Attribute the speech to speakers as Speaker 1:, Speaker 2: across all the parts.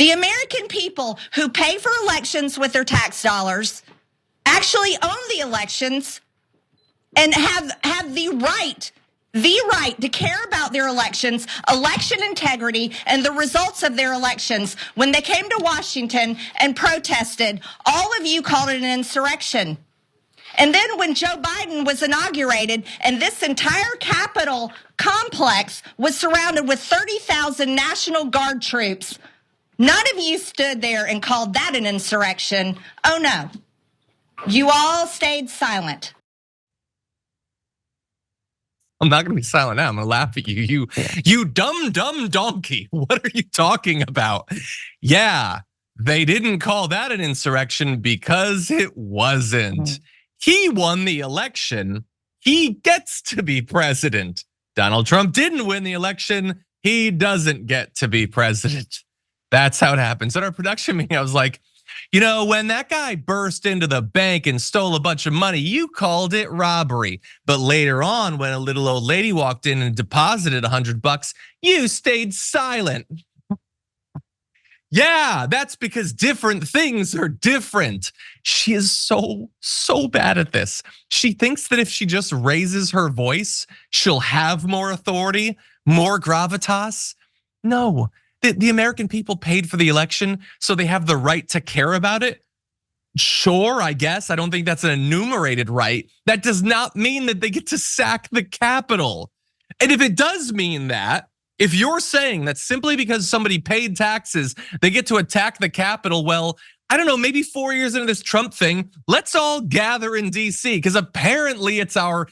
Speaker 1: The American people who pay for elections with their tax dollars actually own the elections and have the right to care about their elections, election integrity, and the results of their elections. When they came to Washington and protested, all of you called it an insurrection. And then when Joe Biden was inaugurated and this entire Capitol complex was surrounded with 30,000 National Guard troops, none of you stood there and called that an insurrection. Oh no, you all stayed silent.
Speaker 2: I'm not going to be silent now. I'm going to laugh at you. You dumb donkey. What are you talking about? Yeah, they didn't call that an insurrection because it wasn't. He won the election. He gets to be president. Donald Trump didn't win the election. He doesn't get to be president. That's how it happens. At our production meeting, I was like, you know, when that guy burst into the bank and stole a bunch of money, you called it robbery. But later on, when a little old lady walked in and deposited $100, you stayed silent. Yeah, that's because different things are different. She is so bad at this. She thinks that if she just raises her voice, she'll have more authority, more gravitas. No. The American people paid for the election, so they have the right to care about it. Sure, I guess. I don't think that's an enumerated right. That does not mean that they get to sack the Capitol. And if it does mean that, if you're saying that simply because somebody paid taxes, they get to attack the Capitol, well, I don't know, maybe 4 years into this Trump thing, let's all gather in DC, because apparently it's our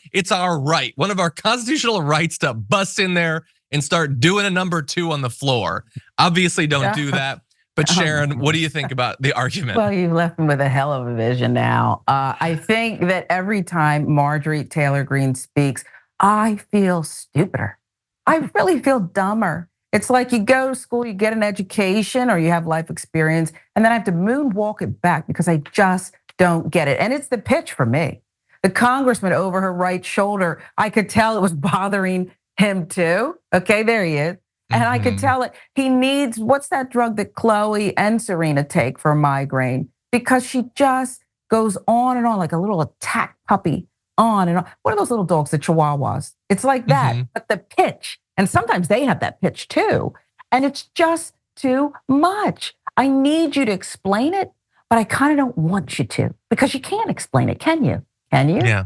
Speaker 2: right, one of our constitutional rights to bust in there and start doing a number 2 on the floor. Obviously don't do that. But Sharon, what do you think about the argument?
Speaker 3: Well, you've left me with a hell of a vision now. I think that every time Marjorie Taylor Greene speaks, I feel stupider. I really feel dumber. It's like you go to school, you get an education or you have life experience, and then I have to moonwalk it back because I just don't get it. And it's the pitch for me. The congressman over her right shoulder, I could tell it was bothering him too. Okay, there he is. And I could tell it, he needs, what's that drug that Chloe and Serena take for migraine? Because she just goes on and on like a little attack puppy, on and on. What are those little dogs, the Chihuahuas? It's like that, but the pitch, and sometimes they have that pitch too. And it's just too much. I need you to explain it, but I kind of don't want you to, because you can't explain it, can you? Can you?
Speaker 2: Yeah.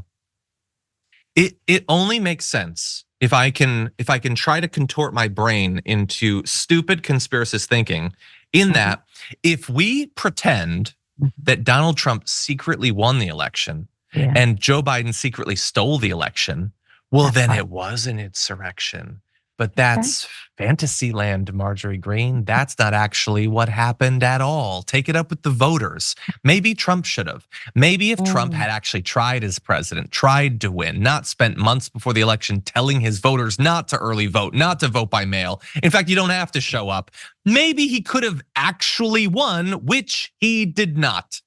Speaker 2: It only makes sense if I can try to contort my brain into stupid conspiracist thinking, in that if we pretend that Donald Trump secretly won the election and Joe Biden secretly stole the election, well, then it was an insurrection. But that's fantasy land, Marjorie Greene. That's not actually what happened at all. Take it up with the voters. Maybe Trump should have. Maybe if Trump had actually tried as president, tried to win, not spent months before the election telling his voters not to early vote, not to vote by mail. In fact, you don't have to show up. Maybe he could have actually won, which he did not.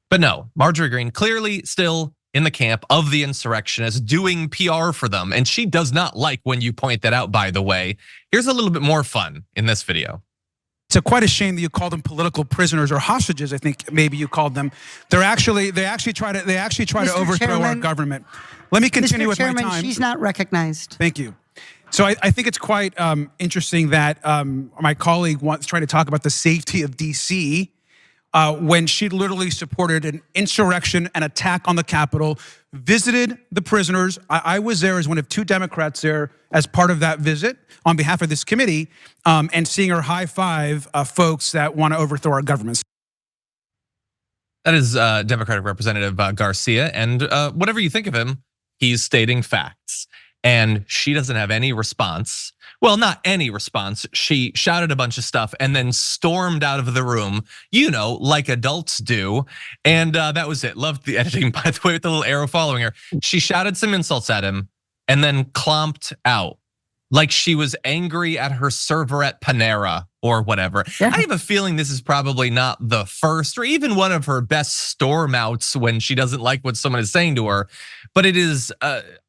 Speaker 2: But no, Marjorie Greene clearly still in the camp of the insurrectionists, doing PR for them. And she does not like when you point that out, by the way. Here's a little bit more fun in this video.
Speaker 4: It's quite a shame that you call them political prisoners or hostages. I think maybe you called them. They actually try to overthrow our government. Let me continue with my time.
Speaker 5: She's not recognized.
Speaker 4: Thank you. So I think it's quite interesting that my colleague wants trying to talk about the safety of DC. When she literally supported an insurrection, an attack on the Capitol, visited the prisoners. I was there as one of 2 Democrats there as part of that visit on behalf of this committee, and seeing her high five folks that want to overthrow our government.
Speaker 2: That is Democratic Representative Garcia, and whatever you think of him, he's stating facts. And she doesn't have any response. Well, not any response. She shouted a bunch of stuff and then stormed out of the room, you know, like adults do. And that was it. Loved the editing, by the way, with the little arrow following her. She shouted some insults at him and then clomped out. Like she was angry at her server at Panera or whatever. I have a feeling this is probably not the first or even one of her best storm outs when she doesn't like what someone is saying to her. But it is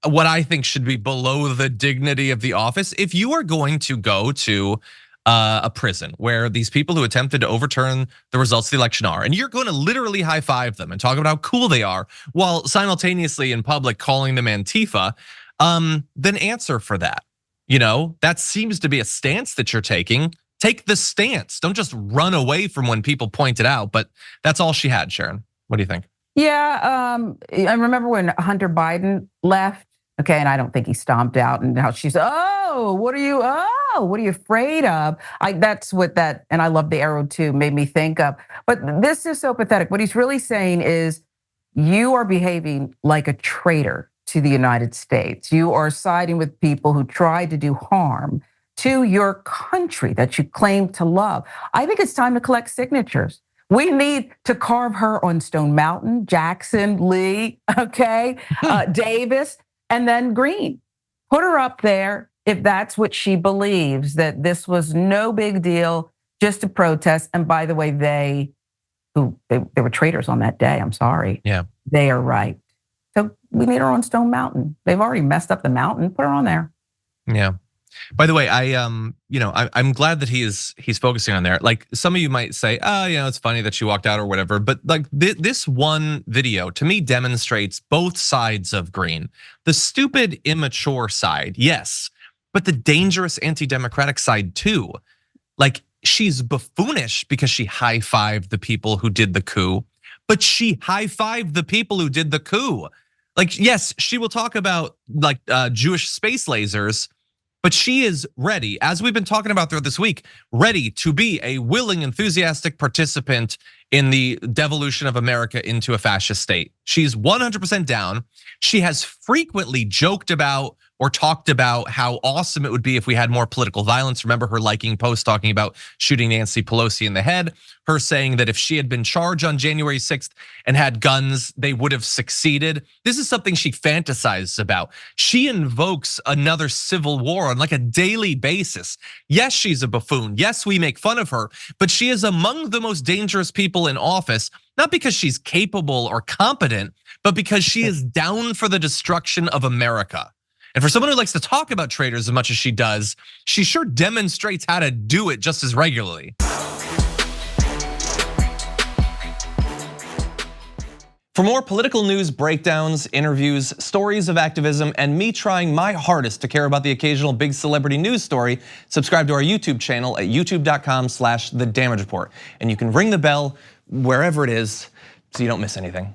Speaker 2: what I think should be below the dignity of the office. If you are going to go to a prison where these people who attempted to overturn the results of the election are, and you're going to literally high five them and talk about how cool they are while simultaneously in public calling them Antifa, then answer for that. That seems to be a stance that you're taking. Take the stance. Don't just run away from when people point it out. But that's all she had, Sharon. What do you think?
Speaker 3: Yeah, I remember when Hunter Biden left. Okay, and I don't think he stomped out, and how she's, what are you afraid of? That's what that, and I love the arrow too, made me think of. But this is so pathetic. What he's really saying is, you are behaving like a traitor to the United States. You are siding with people who tried to do harm to your country that you claim to love. I think it's time to collect signatures. We need to carve her on Stone Mountain, Jackson, Lee, okay, Davis, and then Greene. Put her up there if that's what she believes, that this was no big deal, just a protest. And by the way, they were traitors on that day. I'm sorry.
Speaker 2: Yeah.
Speaker 3: They are right. So we need her on Stone Mountain. They've already messed up the mountain. Put her on there.
Speaker 2: Yeah. By the way, I'm glad that he's focusing on there. Like, some of you might say, it's funny that she walked out or whatever, but like this one video to me demonstrates both sides of Greene. The stupid, immature side, yes, but the dangerous anti-democratic side too. Like, she's buffoonish because she high-fived the people who did the coup, but she high-fived the people who did the coup. Like, yes, she will talk about like Jewish space lasers, but she is ready, as we've been talking about throughout this week, ready to be a willing, enthusiastic participant in the devolution of America into a fascist state. She's 100% down. She has frequently joked about or talked about how awesome it would be if we had more political violence. Remember her liking posts talking about shooting Nancy Pelosi in the head, her saying that if she had been charged on January 6th and had guns, they would have succeeded. This is something she fantasizes about. She invokes another civil war on like a daily basis. Yes, she's a buffoon. Yes, we make fun of her, but she is among the most dangerous people in office, not because she's capable or competent, but because she is down for the destruction of America. And for someone who likes to talk about traitors as much as she does, she sure demonstrates how to do it just as regularly. For more political news breakdowns, interviews, stories of activism, and me trying my hardest to care about the occasional big celebrity news story, subscribe to our YouTube channel at youtube.com/The Damage Report. And you can ring the bell wherever it is so you don't miss anything.